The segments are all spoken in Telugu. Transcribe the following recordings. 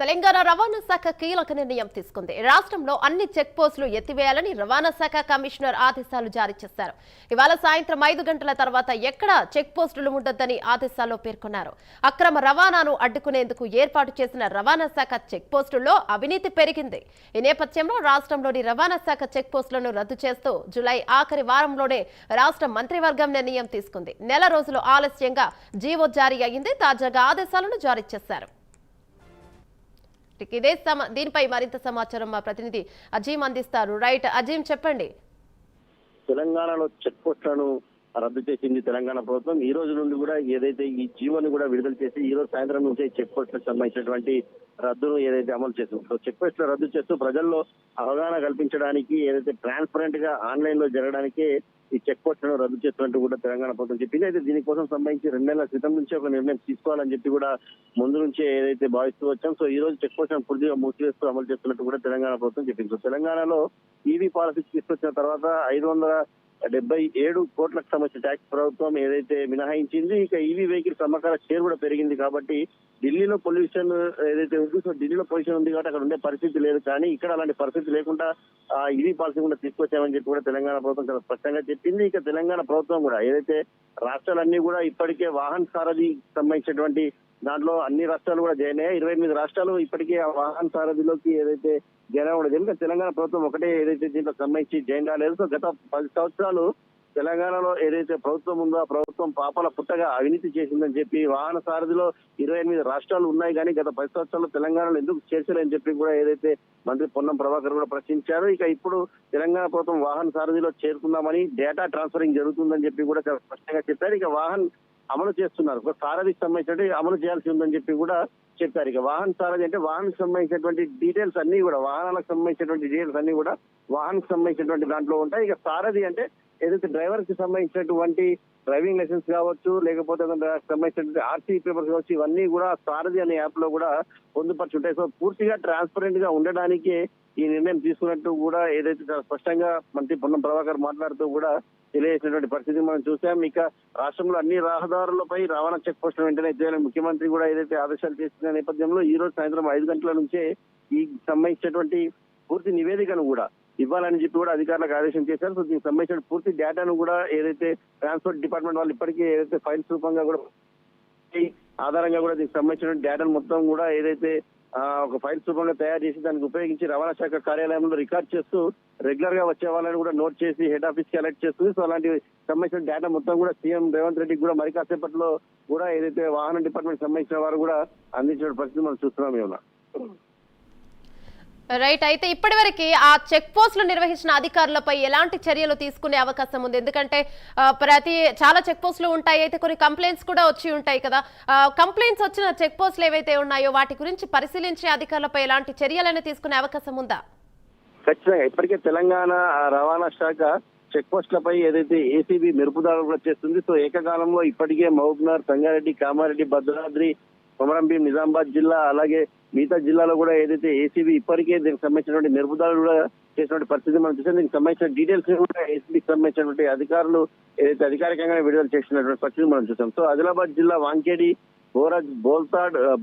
తెలంగాణ రవాణా శాఖ కీలక నిర్ణయం తీసుకుంది. రాష్ట్రంలో అన్ని చెక్ పోస్టులు ఎత్తివేయాలని రవాణా శాఖ కమిషనర్ ఆదేశాలు జారీ చేశారు. ఇవాళ సాయంత్రం 5 గంటల తర్వాత ఎక్కడా చెక్ పోస్టులు ఉండొద్దని ఆదేశాల్లో పేర్కొన్నారు. అక్రమ రవాణాను అడ్డుకునేందుకు ఏర్పాటు చేసిన రవాణా శాఖ చెక్ పోస్టుల్లో అవినీతి పెరిగింది. ఈ నేపథ్యంలో రాష్ట్రంలోని రవాణా శాఖ చెక్ పోస్టులను రద్దు చేస్తూ జూలై ఆఖరి వారంలోనే రాష్ట్ర మంత్రివర్గం నిర్ణయం తీసుకుంది. నెల రోజులు ఆలస్యంగా జీవో జారీ అయింది. తాజాగా ఆదేశాలను జారీ చేశారు. దీనిపై మరింత సమాచారం మా ప్రతినిధి అజీం అందిస్తారు. రైట్ అజీం, చెప్పండి. తెలంగాణలో చెక్ పోస్టులను రద్దు చేసింది తెలంగాణ ప్రభుత్వం. ఈ రోజు నుండి కూడా ఏదైతే ఈ జీవోని కూడా విడుదల చేసి ఈ రోజు సాయంత్రం నుంచి చెక్ పోస్టులకు సంబంధించినటువంటి రద్దును ఏదైతే అమలు చేస్తుందో చెక్ పోస్టులు రద్దు చేస్తూ ప్రజల్లో అవగాహన కల్పించడానికి ఏదైతే ట్రాన్స్పరెంట్ గా ఆన్లైన్ లో జరగడానికి ఈ చెక్ పోస్టులను రద్దు చేస్తున్నట్టు కూడా తెలంగాణ ప్రభుత్వం చెప్పింది. అయితే దీనికోసం సంబంధించి 2 నెలల క్రితం నుంచి ఒక నిర్ణయం తీసుకోవాలని చెప్పి కూడా ముందు నుంచే ఏదైతే భావిస్తూ వచ్చాం. సో ఈ రోజు చెక్ పోస్టులను పూర్తిగా మూసివేస్తూ అమలు చేస్తున్నట్టు కూడా తెలంగాణ ప్రభుత్వం చెప్పింది. సో తెలంగాణలో ఈవీ పాలసీ తీసుకొచ్చిన తర్వాత 577 కోట్లకు సంబంధించిన ట్యాక్స్ ప్రభుత్వం ఏదైతే మినహాయించింది. ఇక ఈవీ వెహికల్స్ అమ్మకాల షేర్ కూడా పెరిగింది కాబట్టి ఢిల్లీలో పొల్యూషన్ ఏదైతే ఉంది, సో ఢిల్లీలో పొల్యూషన్ ఉంది కాబట్టి అక్కడ ఉండే పరిస్థితి లేదు. కానీ ఇక్కడ అలాంటి పరిస్థితి లేకుండా ఈవీ పాలసీ కూడా తీసుకొచ్చామని చెప్పి కూడా తెలంగాణ ప్రభుత్వం చాలా స్పష్టంగా చెప్పింది. ఇక తెలంగాణ ప్రభుత్వం కూడా ఏదైతే రాష్ట్రాలన్నీ కూడా ఇప్పటికే వాహన సారథి సంబంధించినటువంటి దాంట్లో అన్ని రాష్ట్రాలు కూడా జాయిన్ అయ్యాయి. 28 రాష్ట్రాలు ఇప్పటికే ఆ వాహన సారథిలోకి ఏదైతే జాయిన్ అవ్వడం జరిగింది. తెలంగాణ ప్రభుత్వం ఒకటే ఏదైతే దీంట్లో సంబంధించి జాయిన్ కాలేదు. సో గత 10 సంవత్సరాలు తెలంగాణలో ఏదైతే ప్రభుత్వం ఉందో ఆ ప్రభుత్వం పాపల పుట్టగా అవినీతి చేసిందని చెప్పి వాహన సారథిలో 28 రాష్ట్రాలు ఉన్నాయి కానీ గత 10 సంవత్సరాల్లో తెలంగాణలో ఎందుకు చేర్చలేని చెప్పి కూడా ఏదైతే మంత్రి పొన్నం ప్రభాకర్ కూడా ప్రశ్నించారు. ఇక ఇప్పుడు తెలంగాణ ప్రభుత్వం వాహన సారథిలో చేరుకుందామని డేటా ట్రాన్స్ఫరింగ్ జరుగుతుందని చెప్పి కూడా చాలా స్పష్టంగా చెప్పారు. ఇక వాహన్ అమలు చేస్తున్నారు. సారథికి సంబంధించినట్టు అమలు చేయాల్సి ఉందని చెప్పి కూడా చెప్పారు. ఇక వాహన సారథి అంటే వాహనకు సంబంధించినటువంటి డీటెయిల్స్ అన్ని కూడా వాహనాలకు సంబంధించినటువంటి డీటెయిల్స్ అన్ని కూడా వాహనకు సంబంధించినటువంటి దాంట్లో ఉంటాయి. ఇక సారథి అంటే ఏదైతే డ్రైవర్ కి సంబంధించినటువంటి డ్రైవింగ్ లైసెన్స్ కావచ్చు, లేకపోతే సంబంధించినటువంటి ఆర్సీ పేపర్స్ కావచ్చు, ఇవన్నీ కూడా సారథి అనే యాప్ లో కూడా పొందుపరుచుంటాయి. సో పూర్తిగా ట్రాన్స్పరెంట్ గా ఉండడానికి ఈ నిర్ణయం తీసుకున్నట్టు కూడా ఏదైతే స్పష్టంగా మంత్రి పొన్నం ప్రభాకర్ మాట్లాడుతూ కూడా తెలియజేసినటువంటి పరిస్థితి మనం చూసాం. ఇక రాష్ట్రంలో అన్ని రహదారులపై రవాణా చెక్ పోస్టులు వెంటనే ఎత్తేయాలని ముఖ్యమంత్రి కూడా ఏదైతే ఆదేశాలు చేస్తున్న నేపథ్యంలో ఈ రోజు సాయంత్రం 5 గంటల నుంచే ఈ సంబంధించినటువంటి పూర్తి నివేదికను కూడా ఇవ్వాలని చెప్పి కూడా అధికారులకు ఆదేశం చేశారు. సో దీనికి సంబంధించిన పూర్తి డేటాను కూడా ఏదైతే ట్రాన్స్పోర్ట్ డిపార్ట్మెంట్ వాళ్ళు ఇప్పటికీ ఏదైతే ఫైల్స్ రూపంగా కూడా ఆధారంగా కూడా దీనికి సంబంధించిన డేటాను మొత్తం కూడా ఏదైతే ఒక ఫైల్స్ రూపంగా తయారు చేసి దానికి ఉపయోగించి రవాణా శాఖ కార్యాలయంలో రికార్డ్ చేస్తూ రెగ్యులర్ గా వచ్చే వాళ్ళని కూడా నోట్ చేసి హెడ్ ఆఫీస్ కి అలర్ట్ చేస్తుంది. సో అలాంటి సంబంధించిన డేటా మొత్తం కూడా సీఎం రేవంత్ రెడ్డికి కూడా మరి కాసేపట్లో కూడా ఏదైతే వాహన డిపార్ట్మెంట్ సంబంధించిన వారు కూడా అందించిన పరిస్థితి మనం చూస్తున్నాం. ఏమన్నా రైట్. అయితే ఇప్పటివరకు ఆ చెక్ పోస్టులు నిర్వహించిన అధికారులపై ఎలాంటి చర్యలు తీసుకునే అవకాశం ఉంది? ఎందుకంటే చాలా చెక్ పోస్టులు ఉంటాయి, అయితే కొన్ని కంప్లైంట్స్ కూడా వచ్చి ఉంటాయి కదా. కంప్లైంట్స్ వచ్చిన చెక్ పోస్టులు ఏవైతే ఉన్నాయో వాటి గురించి పరిశీలించే అధికారులపై ఎలాంటి చర్యలను తీసుకునే అవకాశం ఉందా? ఖచ్చితంగా ఇప్పటికే తెలంగాణ రవాణా శాఖ చెక్ పోస్టులపై ఏదైతే ఏసీబీ మెరుపుదాడులు కూడా చేస్తుంది. సో ఏకకాలంలో ఇప్పటికే మహబూబ్నగర్, సంగారెడ్డి, కామారెడ్డి, భద్రాద్రి, కొమరంభీం, నిజామాబాద్ జిల్లా అలాగే మిగతా జిల్లాలో కూడా ఏదైతే ఏసీబీ ఇప్పటికే దీనికి సంబంధించినటువంటి మెరుపుదాడులు కూడా చేసినటువంటి పరిస్థితి మనం చూసాం. దీనికి సంబంధించిన డీటెయిల్స్ కూడా ఏసీబీకి సంబంధించినటువంటి అధికారులు ఏదైతే అధికారికంగా విడుదల చేసినటువంటి పరిస్థితి మనం చూసాం. సో ఆదిలాబాద్ జిల్లా వాంకేడి,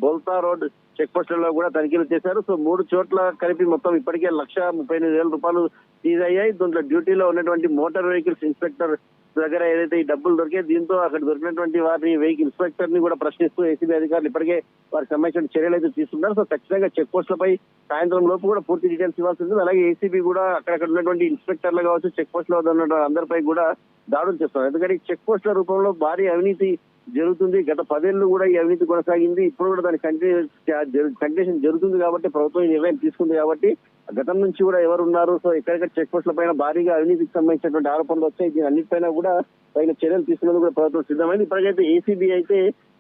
బోల్తా రోడ్ చెక్ పోస్టులలో కూడా తనిఖీలు చేశారు. సో 3 చోట్ల కలిపి మొత్తం ఇప్పటికే 1,38,000 రూపాయలు సీజ్ అయ్యాయి. దీంట్లో డ్యూటీలో ఉన్నటువంటి మోటార్ వెహికల్స్ ఇన్స్పెక్టర్ దగ్గర ఏదైతే ఈ డబ్బులు దొరికాయి, దీంతో అక్కడ దొరికినటువంటి వారిని వెహికల్ ఇన్స్పెక్టర్ ని కూడా ప్రశ్నిస్తూ ఏసీబీ అధికారులు ఇప్పటికే వారికి సంబంధించిన చర్యలు అయితే తీసుకున్నారు. సో ఖచ్చితంగా చెక్ పోస్టులపై సాయంత్రం లోపు కూడా పూర్తి డీటెయిల్స్ ఇవ్వాల్సి ఉంటుంది. అలాగే ఏసీబీ కూడా అక్కడక్కడ ఉన్నటువంటి ఇన్స్పెక్టర్లు కావచ్చు, చెక్ పోస్టులో ఉన్న అందరిపై కూడా దాడులు చేస్తున్నారు. ఎందుకంటే చెక్ పోస్టుల రూపంలో భారీ అవినీతి జరుగుతుంది. గత 10 ఏళ్ళు కూడా ఈ అవినీతి కొనసాగింది. ఇప్పుడు కూడా దాని కంటిన్యూషన్ జరుగుతుంది కాబట్టి ప్రభుత్వం ఈ నిర్ణయం తీసుకుంది కాబట్టి గతం నుంచి కూడా ఎవరు ఉన్నారు, సో ఎక్కడెక్కడ చెక్ పోస్టుల పైన భారీగా అవినీతికి సంబంధించినటువంటి ఆరోపణలు వచ్చాయి. దీని అన్నిటిపైన కూడా పైన చర్యలు తీసుకునేందుకు కూడా ప్రభుత్వం సిద్ధమైంది. ఇప్పటికైతే ఏసీబీ అయితే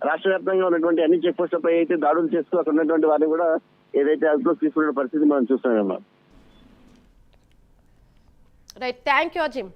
రాష్ట్ర వ్యాప్తంగా ఉన్నటువంటి అన్ని చెక్ పోస్టులపై అయితే దాడులు చేస్తూ అక్కడ ఉన్నటువంటి వారిని కూడా ఏదైతే అదుపులో తీసుకునే పరిస్థితి మనం చూస్తున్నాం. Right, thank you Azeem.